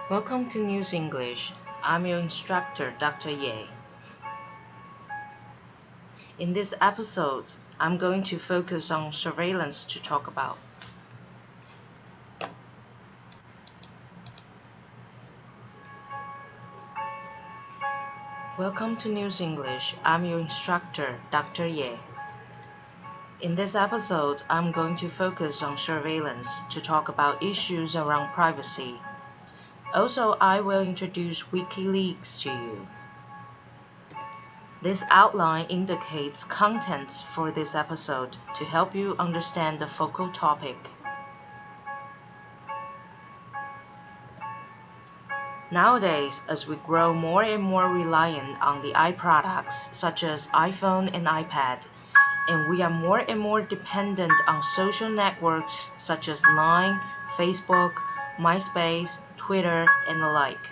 Welcome to News English. I'm your instructor, Dr. Ye. In this episode, I'm going to focus on surveillance to talk about. Welcome to News English. I'm your instructor, Dr. Ye. In this episode, I'm going to focus on surveillance to talk about issues around privacy. Also, I will introduce WikiLeaks to you. This outline indicates contents for this episode to help you understand the focal topic. Nowadays, as we grow more and more reliant on the iProducts such as iPhone and iPad, and we are more and more dependent on social networks such as Line, Facebook, MySpace, Twitter, and the like,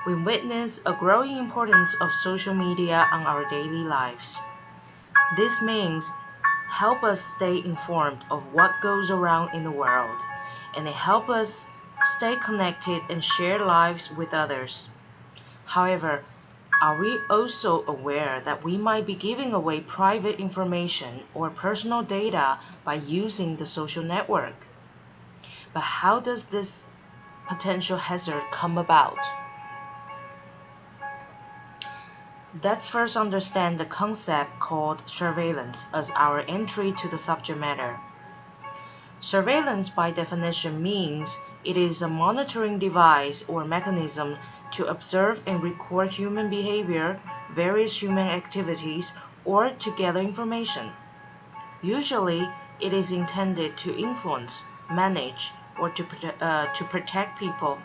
we witness a growing importance of social media on our daily lives. This means help us stay informed of what goes around in the world, and they help us stay connected and share lives with others. However, are we also aware that we might be giving away private information or personal data by using the social network? But how does this potential hazard come about? Let's first understand the concept called surveillance as our entry to the subject matter. Surveillance by definition means it is a monitoring device or mechanism to observe and record human behavior, various human activities, or to gather information. Usually, it is intended to influence, manage, or to protect people.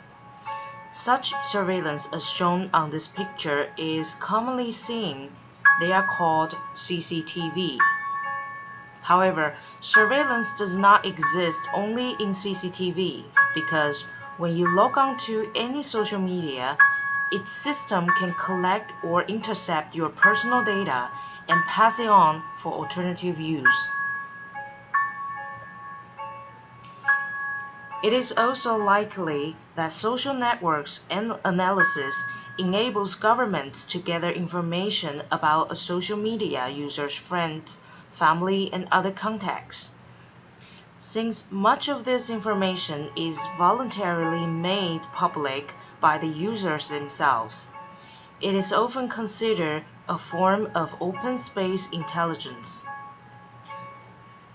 Such surveillance as shown on this picture is commonly seen. They are called CCTV. However, surveillance does not exist only in CCTV because when you log on to any social media, its system can collect or intercept your personal data and pass it on for alternative use. It is also likely that social networks and analysis enables governments to gather information about a social media user's friends, family, and other contacts. Since much of this information is voluntarily made public by the users themselves, it is often considered a form of open space intelligence.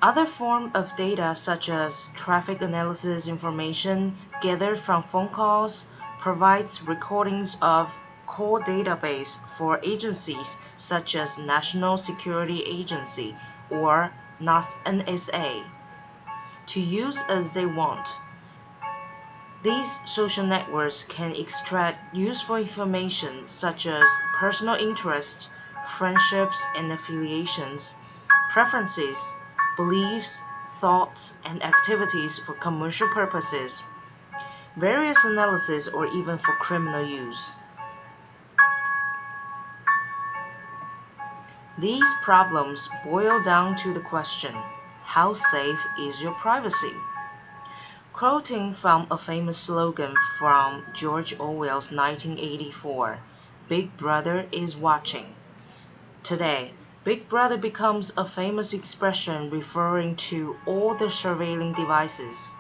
Other forms of data such as traffic analysis information gathered from phone calls provides recordings of core database for agencies such as National Security Agency or NSA to use as they want. These social networks can extract useful information such as personal interests, friendships and affiliations, preferences, beliefs, thoughts, and activities for commercial purposes, various analysis, or even for criminal use. These problems boil down to the question, how safe is your privacy? Quoting from a famous slogan from George Orwell's 1984, Big Brother is watching. Today, Big Brother becomes a famous expression referring to all the surveilling devices.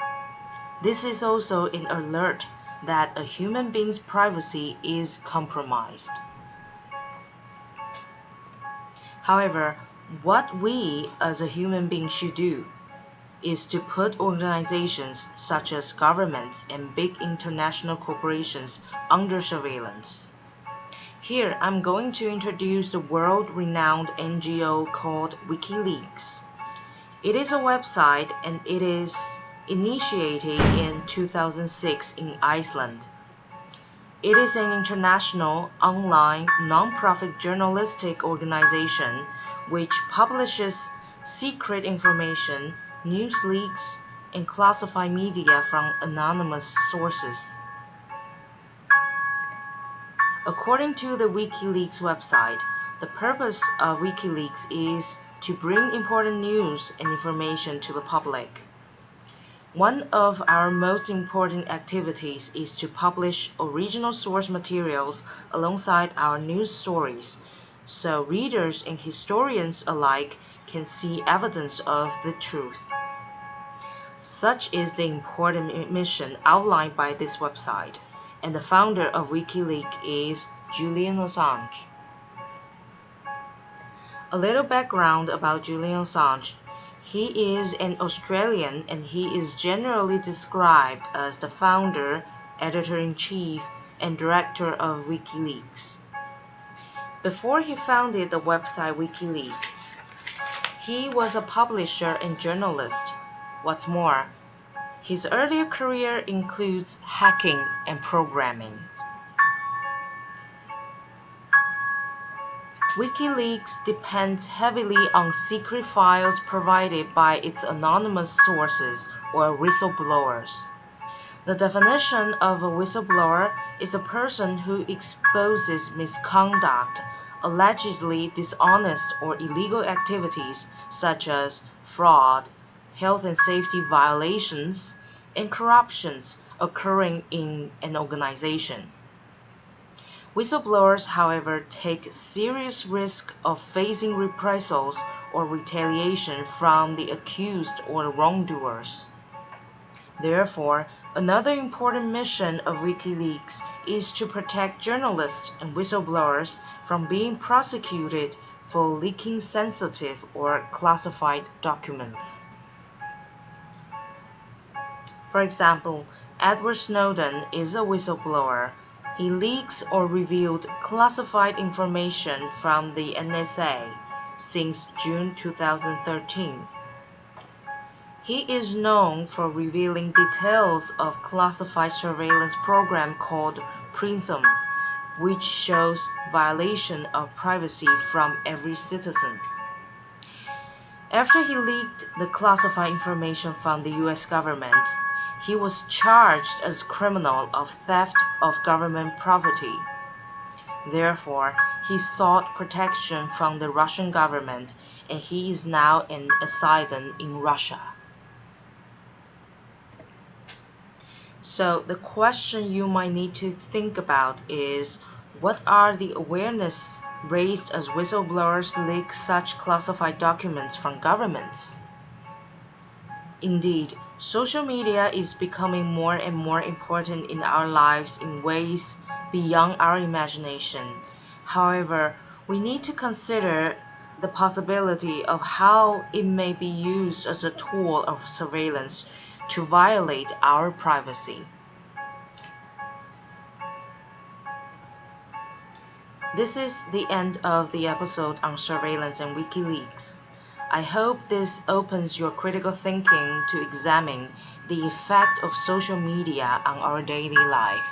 This is also an alert that a human being's privacy is compromised. However, what we as a human being should do is to put organizations such as governments and big international corporations under surveillance. Here, I'm going to introduce the world-renowned NGO called WikiLeaks. It is a website and it is initiated in 2006 in Iceland. It is an international, online, non-profit journalistic organization which publishes secret information, news leaks, and classified media from anonymous sources. According to the WikiLeaks website, the purpose of WikiLeaks is to bring important news and information to the public. One of our most important activities is to publish original source materials alongside our news stories, so readers and historians alike can see evidence of the truth. Such is the important mission outlined by this website, and the founder of WikiLeaks is Julian Assange. A little background about Julian Assange. He is an Australian and he is generally described as the founder, editor-in-chief, and director of WikiLeaks. Before he founded the website WikiLeaks, he was a publisher and journalist. What's more, his earlier career includes hacking and programming. WikiLeaks depends heavily on secret files provided by its anonymous sources or whistleblowers. The definition of a whistleblower is a person who exposes misconduct, allegedly dishonest or illegal activities such as fraud, health and safety violations, and corruptions occurring in an organization. Whistleblowers, however, take serious risk of facing reprisals or retaliation from the accused or wrongdoers. Therefore, another important mission of WikiLeaks is to protect journalists and whistleblowers from being prosecuted for leaking sensitive or classified documents. For example, Edward Snowden is a whistleblower. He leaks or revealed classified information from the NSA since June 2013. He is known for revealing details of classified surveillance program called PRISM, which shows violation of privacy from every citizen. After he leaked the classified information from the US government, he was charged as criminal of theft of government property. Therefore, he sought protection from the Russian government, and he is now an asylum in Russia. So the question you might need to think about is, what are the awareness raised as whistleblowers leak such classified documents from governments? Indeed, social media is becoming more and more important in our lives in ways beyond our imagination. However, we need to consider the possibility of how it may be used as a tool of surveillance to violate our privacy. This is the end of the episode on surveillance and WikiLeaks. I hope this opens your critical thinking to examine the effect of social media on our daily life.